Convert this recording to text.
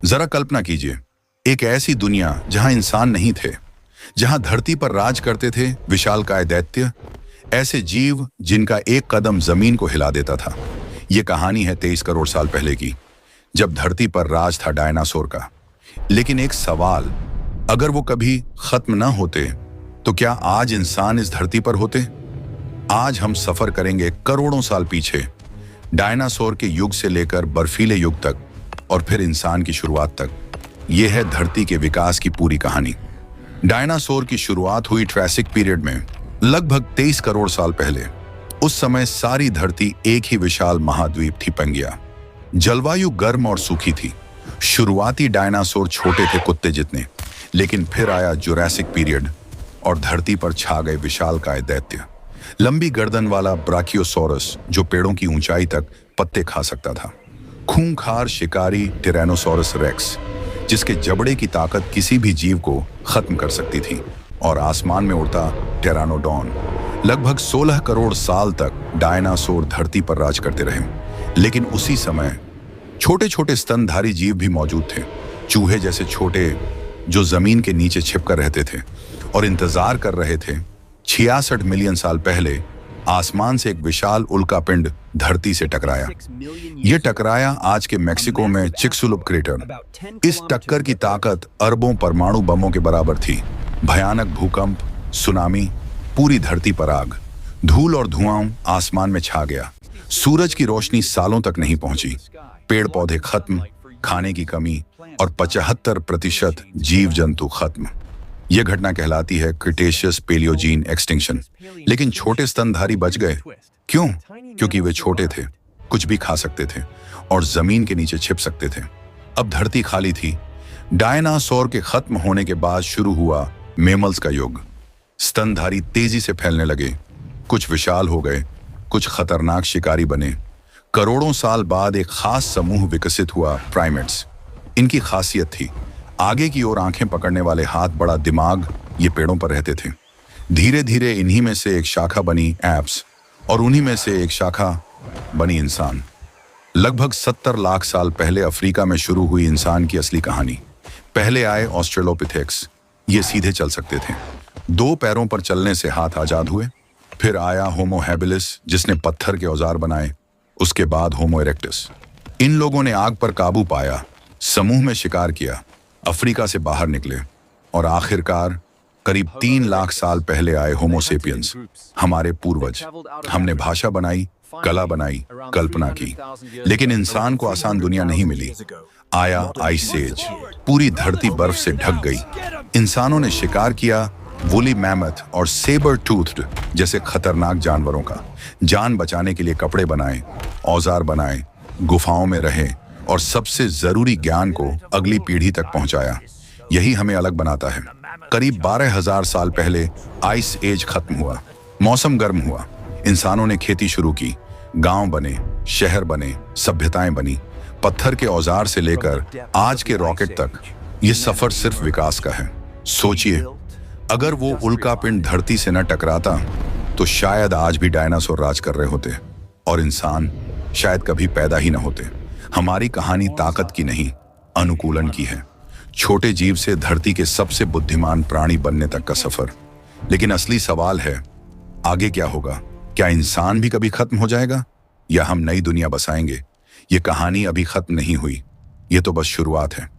जरा कल्पना कीजिए, एक ऐसी दुनिया जहां इंसान नहीं थे, जहां धरती पर राज करते थे विशालकाय दैत्य, ऐसे जीव जिनका एक कदम जमीन को हिला देता था। यह कहानी है 23 करोड़ साल पहले की, जब धरती पर राज था डायनासोर का। लेकिन एक सवाल, अगर वो कभी खत्म ना होते तो क्या आज इंसान इस धरती पर होते? आज हम सफर करेंगे करोड़ों साल पीछे, डायनासोर के युग से लेकर बर्फीले युग तक और फिर इंसान की शुरुआत तक। यह है धरती के विकास की पूरी कहानी। डायनासोर की शुरुआत हुई ट्रैसिक पीरियड में, लगभग 23 करोड़ साल पहले। उस समय सारी धरती एक ही विशाल महाद्वीप थी, पंगिया। जलवायु गर्म और सूखी थी। शुरुआती डायनासोर छोटे थे, कुत्ते जितने। लेकिन फिर आया जुरासिक पीरियड और धरती पर छा गए विशालकाय दैत्य। लंबी गर्दन वाला ब्राकियोसोरस जो पेड़ों की ऊंचाई तक पत्ते खा सकता था। खूंखार शिकारी टिरैनोसोरस रेक्स, जिसके जबड़े की ताकत किसी भी जीव को खत्म कर सकती थी। और आसमान में उड़ता टेरानोडॉन। लगभग 16 करोड़ साल तक डायनासोर धरती पर राज करते रहे। लेकिन उसी समय छोटे छोटे स्तनधारी जीव भी मौजूद थे। चूहे जैसे छोटे, जो जमीन के नीचे छिपकर रहते थे और इंतजार कर रहे थे। 66 मिलियन साल पहले आसमान से एक विशाल उल्कापिंड धरती से टकराया। यह टकराया आज के मेक्सिको में चिक्सुलुप क्रेटर। इस टक्कर की ताकत अरबों परमाणु बमों के बराबर थी। भयानक भूकंप, सुनामी, पूरी धरती पर आग, धूल और धुआं आसमान में छा गया। सूरज की रोशनी सालों तक नहीं पहुंची। पेड़ पौधे खत्म, खाने की कमी और 75% जीव जंतु खत्म। यह घटना कहलाती है क्रिटेशियस पेलियोजीन एक्सटिंक्शन। लेकिन छोटे स्तनधारी बच गए। क्यों? क्योंकि वे छोटे थे, कुछ भी खा सकते थे और जमीन के नीचे छिप सकते थे। अब धरती खाली थी। डायनासोर के खत्म होने के बाद शुरू हुआ मेमल्स का युग। स्तनधारी तेजी से फैलने लगे। कुछ विशाल हो गए, कुछ खतरनाक शिकारी बने। करोड़ों साल बाद एक खास समूह विकसित हुआ, प्राइमेट्स। इनकी खासियत थी आगे की ओर आंखें पकड़ने वाले हाथ, बड़ा दिमाग। ये पेड़ों पर रहते थे। धीरे धीरे इन्हीं में से एक शाखा बनी एप्स और उन्हीं में से एक शाखा बनी इंसान। लगभग 70 लाख साल पहले अफ्रीका में शुरू हुई इंसान की असली कहानी। पहले आए ऑस्ट्रेलोपिथेक्स। ये सीधे चल सकते थे, 2 पैरों पर चलने से हाथ आजाद हुए। फिर आया होमो हैबिलिस, जिसने पत्थर के औजार बनाए। उसके बाद होमो इरेक्टस। इन लोगों ने आग पर काबू पाया, समूह में शिकार किया, अफ्रीका से बाहर निकले और आखिरकार करीब 3 लाख साल पहले आए होमो सेपियंस, हमारे पूर्वज। हमने भाषा बनाई, कला बनाई, कल्पना की। लेकिन इंसान को आसान दुनिया नहीं मिली। आया आइस एज। पूरी धरती बर्फ से ढक गई। इंसानों ने शिकार किया वुली मैमथ और सेबर टूथड जैसे खतरनाक जानवरों का। जान बचाने के लिए कपड़े बनाए, औजार बनाए, गुफाओं में रहे और सबसे जरूरी ज्ञान को अगली पीढ़ी तक पहुंचाया। यही हमें अलग बनाता है। करीब 12,000 साल पहले आइस एज खत्म हुआ। मौसम गर्म हुआ। इंसानों ने खेती शुरू की, गांव बने, शहर बने, सभ्यताएं बनी। पत्थर के औजार से लेकर आज के रॉकेट तक, ये सफर सिर्फ विकास का है। सोचिए, अगर वो उल्कापिंड धरती से न टकराता तो शायद आज भी डायनासोर राज कर रहे होते और इंसान शायद कभी पैदा ही न होते। हमारी कहानी ताकत की नहीं, अनुकूलन की है। छोटे जीव से धरती के सबसे बुद्धिमान प्राणी बनने तक का सफर। लेकिन असली सवाल है, आगे क्या होगा? क्या इंसान भी कभी खत्म हो जाएगा या हम नई दुनिया बसाएंगे? ये कहानी अभी खत्म नहीं हुई, ये तो बस शुरुआत है।